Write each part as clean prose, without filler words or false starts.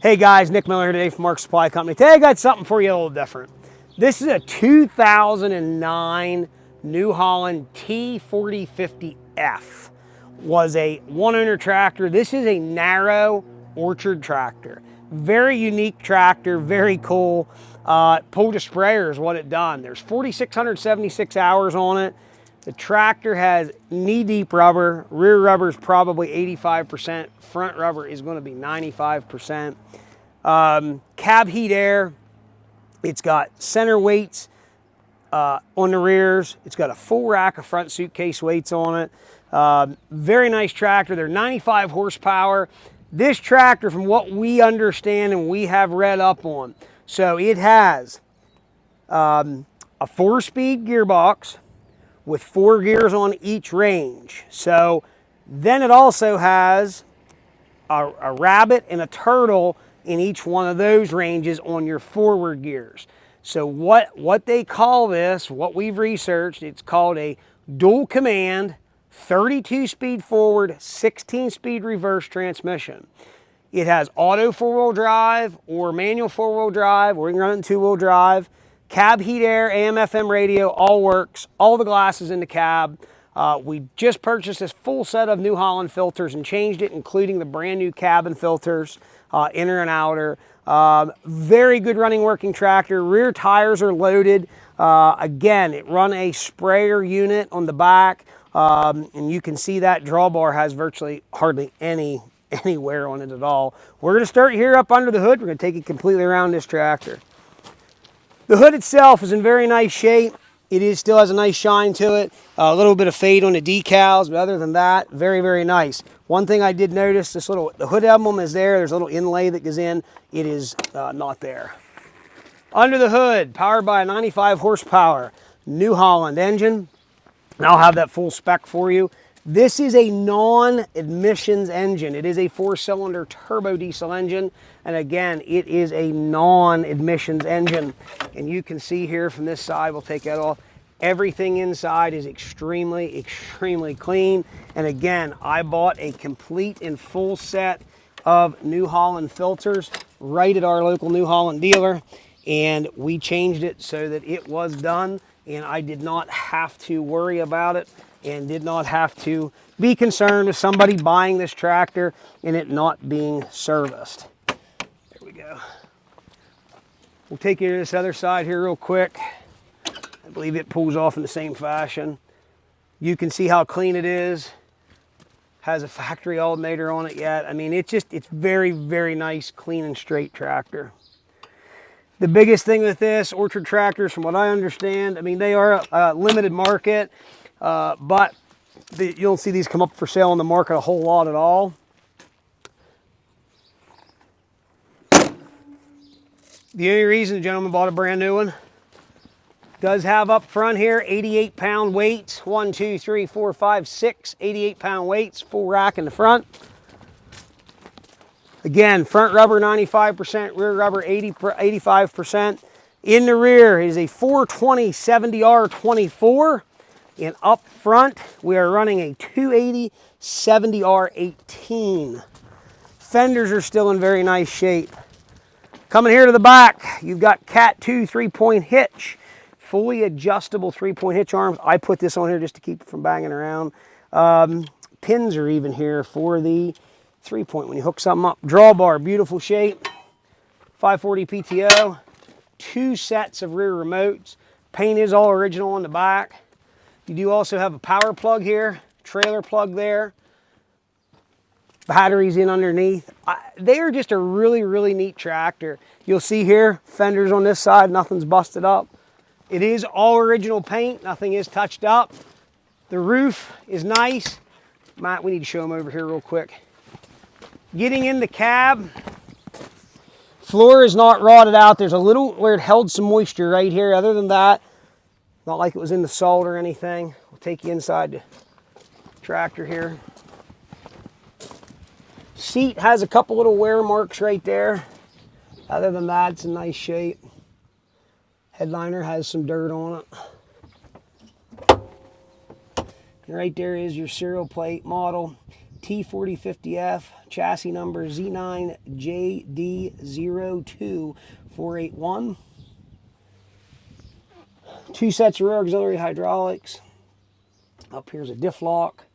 Hey guys, Nick Miller here today from Mark Supply Company. Today I got something for you a little different. This is a 2009 New Holland T4050F. Was a one-owner tractor. This is a narrow orchard tractor. Very unique tractor, very cool. Pulled a sprayer is what it done. There's 4,676 hours on it. The tractor has knee-deep rubber. Rear rubber is probably 85%. Front rubber is going to be 95%. Cab heat air. It's got center weights on the rears. It's got a full rack of front suitcase weights on it. Very nice tractor. They're 95 horsepower. This tractor, from what we understand and we have read up on, so it has a 4-speed gearbox with 4 gears on each range. So then it also has a rabbit and a turtle in each one of those ranges on your forward gears. So what they call this, what we've researched, it's called a dual command 32-speed forward, 16-speed reverse transmission. It has auto 4-wheel drive or manual 4-wheel drive, or you can run it in 2-wheel drive. Cab heat air, AM, FM radio, all works. All the glasses in the cab. We just purchased this full set of New Holland filters and changed it, including the brand new cabin filters, inner and outer. Very good running working tractor. Rear tires are loaded. Again, it run a sprayer unit on the back, and you can see that drawbar has virtually hardly any wear on it at all. We're going to start here up under the hood. We're going to take it completely around this tractor. The hood itself is in very nice shape. It still has a nice shine to it. A little bit of fade on the decals, but other than that, very, very nice. One thing I did notice, the hood emblem is there. There's a little inlay that goes in. It is not there. Under the hood, powered by a 95 horsepower New Holland engine. And I'll have that full spec for you. This is a non-emissions engine. It is a 4-cylinder turbo diesel engine. And again, it is a non-emissions engine. And you can see here from this side, we'll take that off. Everything inside is extremely, extremely clean. And again, I bought a complete and full set of New Holland filters right at our local New Holland dealer. And we changed it so that it was done. And I did not have to worry about it and did not have to be concerned with somebody buying this tractor and it not being serviced. There we go. We'll take you to this other side here real quick. I believe it pulls off in the same fashion. You can see how clean it is. Has a factory alternator on it yet. I mean, it's very, very nice, clean and straight tractor. The biggest thing with this, orchard tractors, from what I understand, I mean, they are a limited market, but you don't see these come up for sale on the market a whole lot at all. The only reason the gentleman bought a brand new one, does have up front here 88-pound weights. 1, 2, 3, 4, 5, 6 88-pound weights, full rack in the front. Again, front rubber 95%, rear rubber 85%. In the rear is a 420 70R24. And up front, we are running a 280 70R18. Fenders are still in very nice shape. Coming here to the back, you've got Cat 2 3-point hitch. Fully adjustable 3-point hitch arms. I put this on here just to keep it from banging around. Pins are even here for the 3-point when you hook something up. Drawbar, beautiful shape. 540 PTO. 2 sets of rear remotes. Paint is all original on the back. You do also have a power plug here, trailer plug there. Batteries in underneath. They are just a really, really neat tractor. You'll see here, fenders on this side, nothing's busted up. It is all original paint, nothing is touched up. The roof is nice. Matt, we need to show them over here real quick. Getting in the cab, floor is not rotted out. There's a little where it held some moisture right here. Other than that, not like it was in the salt or anything. We'll take you inside the tractor here. Seat has a couple little wear marks right there. Other than that, it's in nice shape. Headliner has some dirt on it. And right there is your serial plate model. T4050F, chassis number Z9JD02481. 2 sets of rear auxiliary hydraulics. Up here's a diff lock.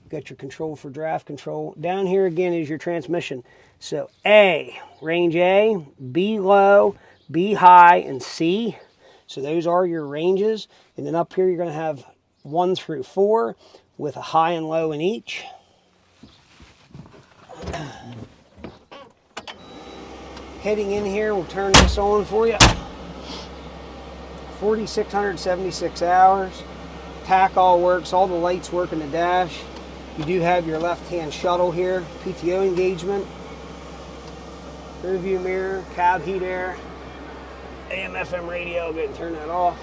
Got your control for draft control. Down here again is your transmission. So A, range A, B low, B high, and C. So those are your ranges. And then up here you're going to have 1 through 4 with a high and low in each. Heading in here, we'll turn this on for you. 4,676 hours. Tack all works, all the lights work in the dash. You do have your left-hand shuttle here, PTO engagement, rear view mirror, cab heat air, AM FM radio. I'll go ahead and turn that off.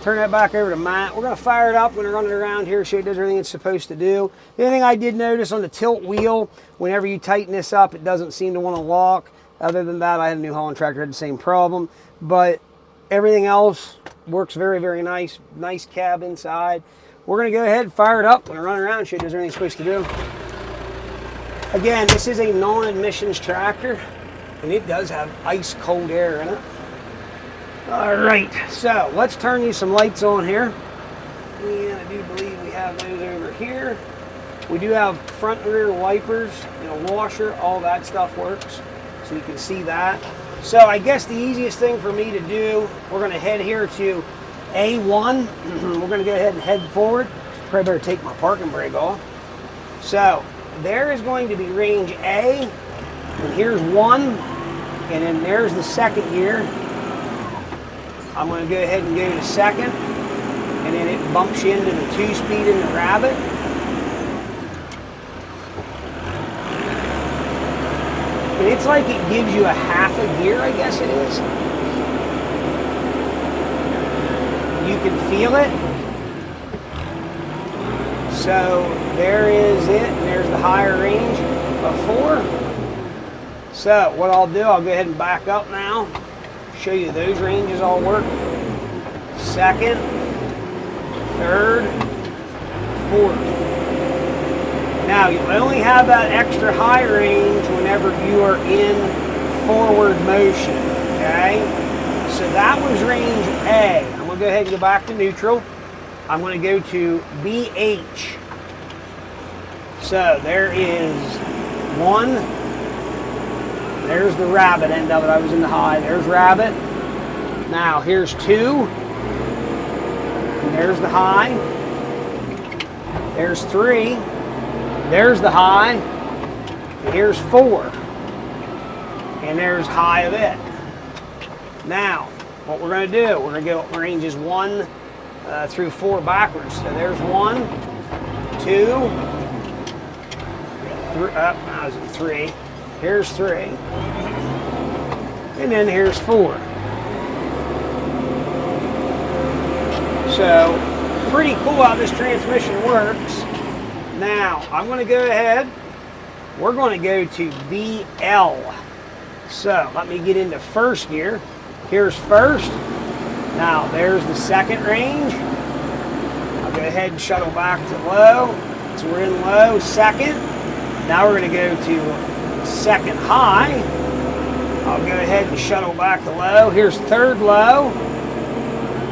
Turn that back over to Matt. We're going to fire it up when we're running around here, so it does everything it's supposed to do. The only thing I did notice on the tilt wheel, whenever you tighten this up, it doesn't seem to want to lock. Other than that, I had a New Holland tractor, had the same problem. But everything else works very, very nice. Nice cab inside. We're going to go ahead and fire it up when we're running around, so it does everything it's supposed to do. Again, this is a non-emissions tractor, and it does have ice cold air in it. All right, so let's turn you some lights on here. And I do believe we have those over here. We do have front and rear wipers, washer, all that stuff works. So you can see that. So I guess the easiest thing for me to do, we're going to head here to A1. We're going to go ahead and head forward. Probably better take my parking brake off. So there is going to be range A, and here's 1, and then there's the second gear. I'm going to go ahead and go to second, and then it bumps you into the 2-speed in the Rabbit. And it's like it gives you a half a gear, I guess it is. You can feel it. So there is it, and there's the higher range of 4. So what I'll do, I'll go ahead and back up now. Show you those ranges all work. Second, third, fourth. Now you only have that extra high range whenever you are in forward motion, okay? So that was range A. I'm gonna go ahead and go back to neutral. I'm gonna go to BH. So there is 1. There's the Rabbit end of it. I was in the high. There's Rabbit. Now here's 2. And there's the high. There's 3. There's the high. And here's 4. And there's high of it. Now, what we're going to do, we're going to go ranges 1 through 4 backwards. So there's 1, 2, 3. I was in 3. Here's 3, and then here's 4. So, pretty cool how this transmission works. Now, I'm going to go ahead, we're going to go to BL. So, let me get into first gear. Here's first. Now, there's the second range. I'll go ahead and shuttle back to low. So we're in low, second. Now we're going to go to second high. I'll go ahead and shuttle back to low. Here's third low,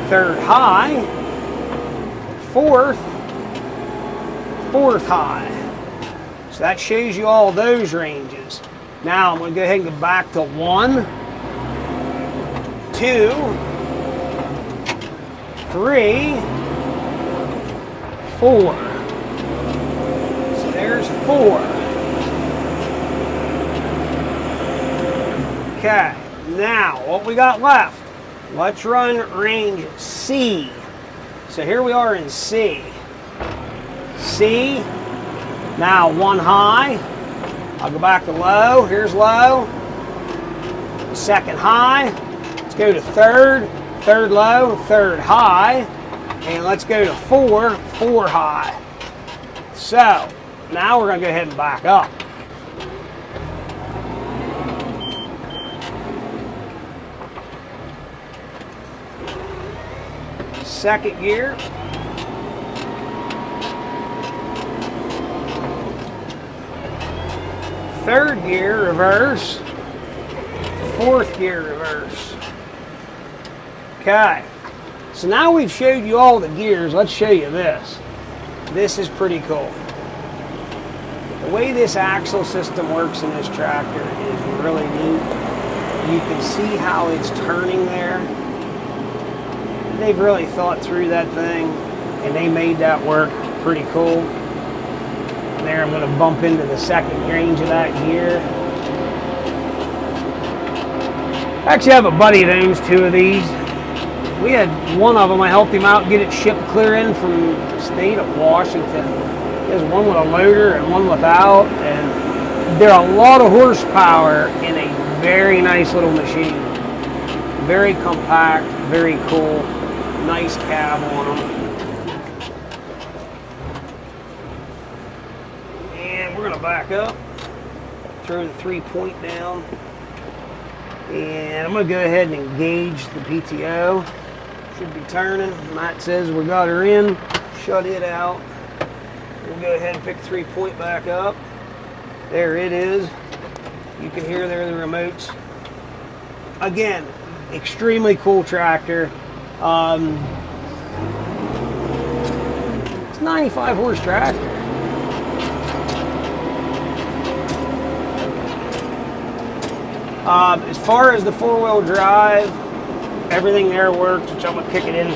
third high, fourth high. So that shows you all those ranges. Now I'm going to go ahead and go back to 1, 2, 3, 4. So there's 4. Okay, now what we got left, let's run range C. So here we are in C. C, now 1 high. I'll go back to low, here's low. Second high, let's go to third, third low, third high. And let's go to 4, 4 high. So, now we're gonna go ahead and back up. Second gear. third gear reverse, fourth gear reverse. Okay, so now we've showed you all the gears. Let's show you this. This is pretty cool. The way this axle system works in this tractor is really neat. You can see how it's turning there. They've really thought through that thing, and they made that work pretty cool. There, I'm going to bump into the second range of that gear. I actually have a buddy that owns two of these. We had one of them, I helped him out get it shipped clear in from the state of Washington. There's one with a loader and one without, and they're a lot of horsepower in a very nice little machine. Very compact, very cool, nice cab on them. And we're gonna back up, throw the 3-point down, and I'm gonna go ahead and engage the PTO. Should be turning. Matt says we got her in, shut it out. We'll go ahead and pick 3-point back up. There it is. You can hear there the remotes. Again, extremely cool tractor. It's a 95 horse tractor. As far as the 4-wheel drive, everything there works, which I'm gonna kick it in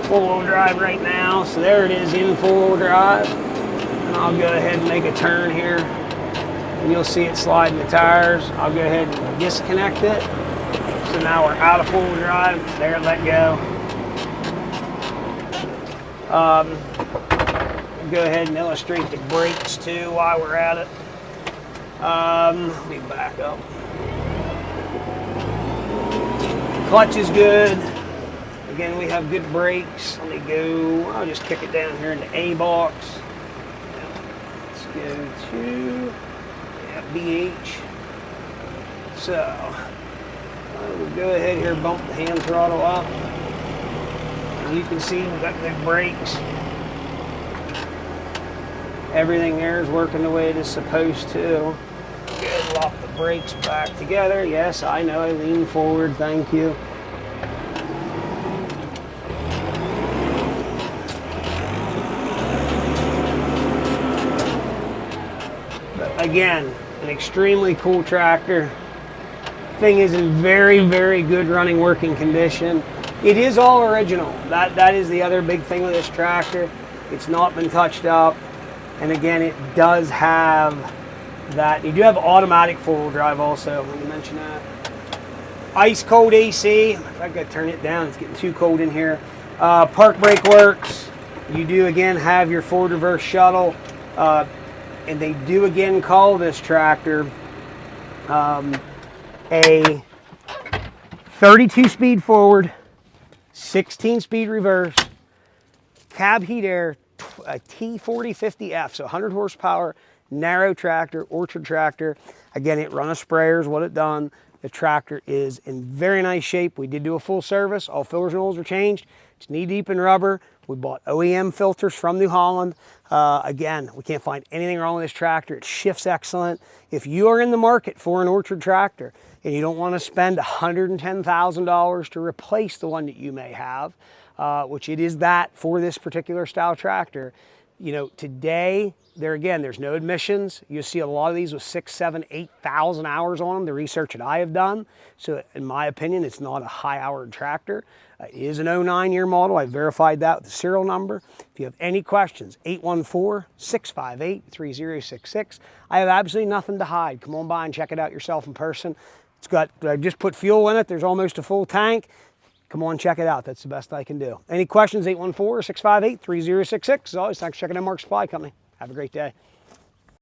4-wheel drive right now. So there it is in 4-wheel drive. And I'll go ahead and make a turn here, and you'll see it sliding the tires. I'll go ahead and disconnect it. So now we're out of 4-wheel drive. There, let go. Go ahead and illustrate the brakes too while we're at it. Let me back up. Clutch is good. Again, we have good brakes. Let me go, I'll just kick it down here in the A box. Let's go to BH. So, we'll go ahead here, bump the hand throttle up. And you can see we've got good brakes. Everything there is working the way it is supposed to. Good, lock the brakes back together. Yes, I know, I lean forward, thank you. But again, an extremely cool tractor. Thing is in very, very good running working condition. It is all original. That is the other big thing with this tractor. It's not been touched up. And again, it does have that. You do have automatic 4-wheel drive also, let me mention that. Ice cold AC. If I gotta turn it down, it's getting too cold in here. Park brake works. You do again have your forward reverse shuttle. And they do again call this tractor a 32 speed forward, 16 speed reverse, cab heat air, a T4050F, so 100 horsepower, narrow tractor, orchard tractor. Again, it run a sprayer is what it done. The tractor is in very nice shape. We did do a full service. All filters and oils are changed. It's knee deep in rubber. We bought OEM filters from New Holland. Again, we can't find anything wrong with this tractor. It shifts excellent. If you are in the market for an orchard tractor and you don't want to spend $110,000 to replace the one that you may have, which it is that for this particular style tractor, you know, today, there's no emissions. You see a lot of these with 6, 7, 8,000 hours on them, the research that I have done. So in my opinion, it's not a high-hour tractor. It is an 09 year model. I verified that with the serial number. If you have any questions, 814-658-3066. I have absolutely nothing to hide. Come on by and check it out yourself in person. It's got, I just put fuel in it. There's almost a full tank. Come on, check it out. That's the best I can do. Any questions, 814-658-3066. As always, thanks for checking out Mark Supply Company. Have a great day.